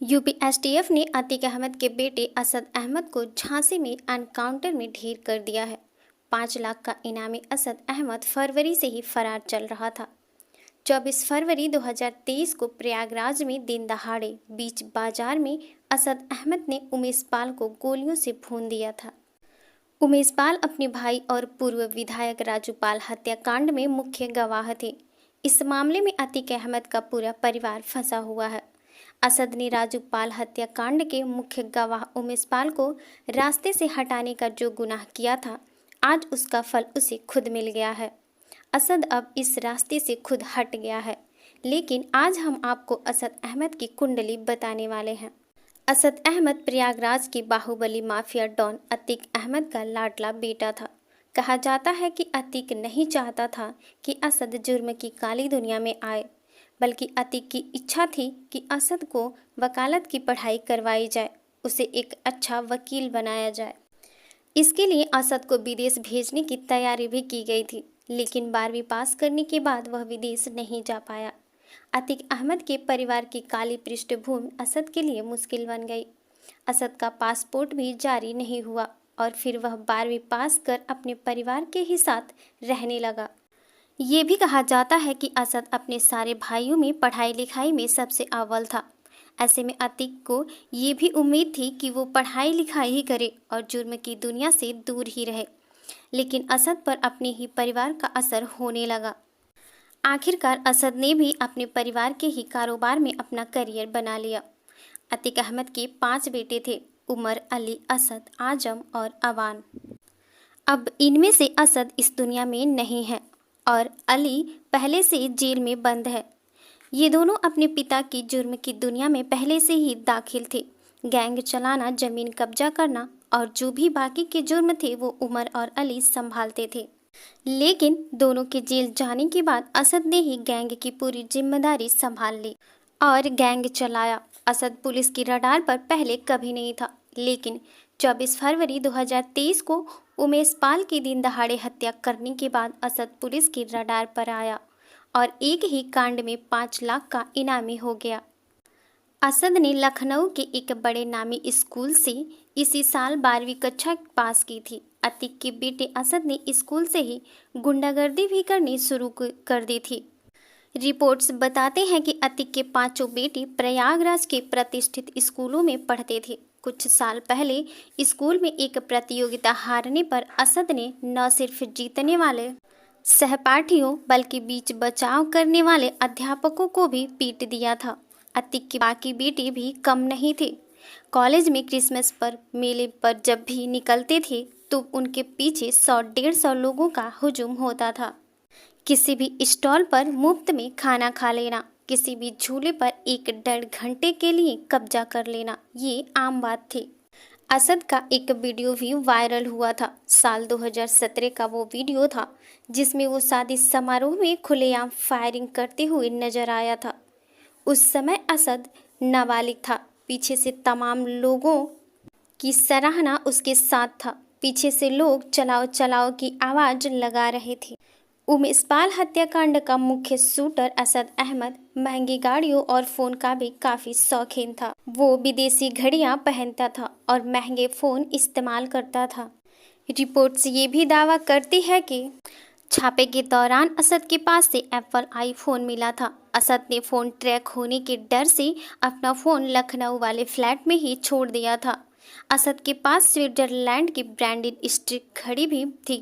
UP STF ने अतीक अहमद के बेटे असद अहमद को झांसी में एनकाउंटर में ढेर कर दिया है। 5 लाख का इनामी असद अहमद फरवरी से ही फरार चल रहा था। 24 फरवरी 2023 को प्रयागराज में दिन दहाड़े बीच बाजार में असद अहमद ने उमेश पाल को गोलियों से भून दिया था। उमेश पाल अपने भाई और पूर्व विधायक राजू पाल हत्याकांड में मुख्य गवाह थे। इस मामले में अतीक अहमद का पूरा परिवार फंसा हुआ है। असद ने राजू पाल हत्याकांड के मुख्य गवाह उमेश पाल को रास्ते से हटाने का जो गुनाह किया था, आज उसका फल उसे खुद मिल गया है। असद अब इस रास्ते से खुद हट गया है। लेकिन आज हम आपको असद अहमद की कुंडली बताने वाले हैं। असद अहमद प्रयागराज की बाहुबली माफिया डॉन अतीक अहमद का लाडला बेटा था। कहा जाता है कि अतीक नहीं चाहता था कि असद जुर्म की काली दुनिया में आए, बल्कि अतीक की इच्छा थी कि असद को वकालत की पढ़ाई करवाई जाए, उसे एक अच्छा वकील बनाया जाए। इसके लिए असद को विदेश भेजने की तैयारी भी की गई थी, लेकिन 12वीं पास करने के बाद वह विदेश नहीं जा पाया। अतीक अहमद के परिवार की काली पृष्ठभूमि असद के लिए मुश्किल बन गई। असद का पासपोर्ट भी जारी नहीं हुआ और फिर वह 12वीं पास कर अपने परिवार के ही साथ रहने लगा। ये भी कहा जाता है कि असद अपने सारे भाइयों में पढ़ाई लिखाई में सबसे अव्वल था। ऐसे में अतीक को ये भी उम्मीद थी कि वो पढ़ाई लिखाई ही करे और जुर्म की दुनिया से दूर ही रहे। लेकिन असद पर अपने ही परिवार का असर होने लगा। आखिरकार असद ने भी अपने परिवार के ही कारोबार में अपना करियर बना लिया। अतीक अहमद के 5 बेटे थे, उमर, अली, असद, आजम और अवान। अब इनमें से असद इस दुनिया में नहीं है और अली पहले से जेल में बंद है। ये दोनों अपने पिता की जुर्म की दुनिया में पहले से ही दाखिल थे। गैंग चलाना, जमीन कब्जा करना और जो भी बाकी के जुर्म थे वो उमर और अली संभालते थे। लेकिन दोनों के जेल जाने के बाद असद ने ही गैंग की पूरी जिम्मेदारी संभाल ली और गैंग चलाया। असद पुलिस की रडार पर पहले कभी नहीं था, लेकिन 24 फरवरी 2023 को उमेश पाल की दिन दहाड़े हत्या करने के बाद असद पुलिस की रडार पर आया और एक ही कांड में 5 लाख का इनामी हो गया। असद ने लखनऊ के एक बड़े नामी स्कूल से इसी साल 12वीं कक्षा पास की थी। अतीक के बेटे असद ने स्कूल से ही गुंडागर्दी भी करनी शुरू कर दी थी। रिपोर्ट्स बताते हैं कि अतीक के 5 बेटे प्रयागराज के प्रतिष्ठित स्कूलों में पढ़ते थे। कुछ साल पहले स्कूल में एक प्रतियोगिता हारने पर असद ने न सिर्फ जीतने वाले सहपाठियों बल्कि बीच बचाव करने वाले अध्यापकों को भी पीट दिया था। अतीक के बाकी बेटे भी कम नहीं थे। कॉलेज में क्रिसमस पर मेले पर जब भी निकलते थे तो उनके पीछे 100-150 लोगों का हुजूम होता था। किसी भी स्टॉल पर मुफ्त में खाना खा लेना, किसी भी झूले पर 1-1.5 घंटे के लिए कब्जा कर लेना, ये आम बात थी। असद का एक वीडियो भी वायरल हुआ था। साल 2017 का वो वीडियो था जिसमें वो शादी समारोह में खुलेआम फायरिंग करते हुए नजर आया था। उस समय असद नाबालिग था। पीछे से तमाम लोगों की सराहना उसके साथ था। पीछे से लोग चलाओ चलाओ की आवाज लगा रहे थे। उमेश पाल हत्याकांड का मुख्य शूटर असद अहमद महंगी गाड़ियों और फोन का भी काफी शौकीन था। वो विदेशी घड़ियां पहनता था और महंगे फोन इस्तेमाल करता था। रिपोर्ट्स ये भी दावा करती है कि छापे के दौरान असद के पास से एप्पल आईफोन मिला था। असद ने फोन ट्रैक होने के डर से अपना फोन लखनऊ वाले फ्लैट में ही छोड़ दिया था। असद के पास स्विट्जरलैंड की ब्रांडेड स्ट्रिक घड़ी भी थी।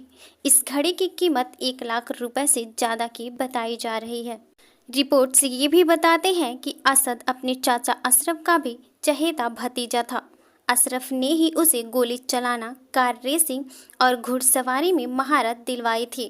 इस घड़ी की कीमत 1 लाख रुपए से ज़्यादा की बताई जा रही है। रिपोर्ट्स ये भी बताते हैं कि असद अपने चाचा अशरफ का भी चहेता भतीजा था। अशरफ ने ही उसे गोली चलाना, कार रेसिंग और घुड़सवारी में महारत दिलवाई थी।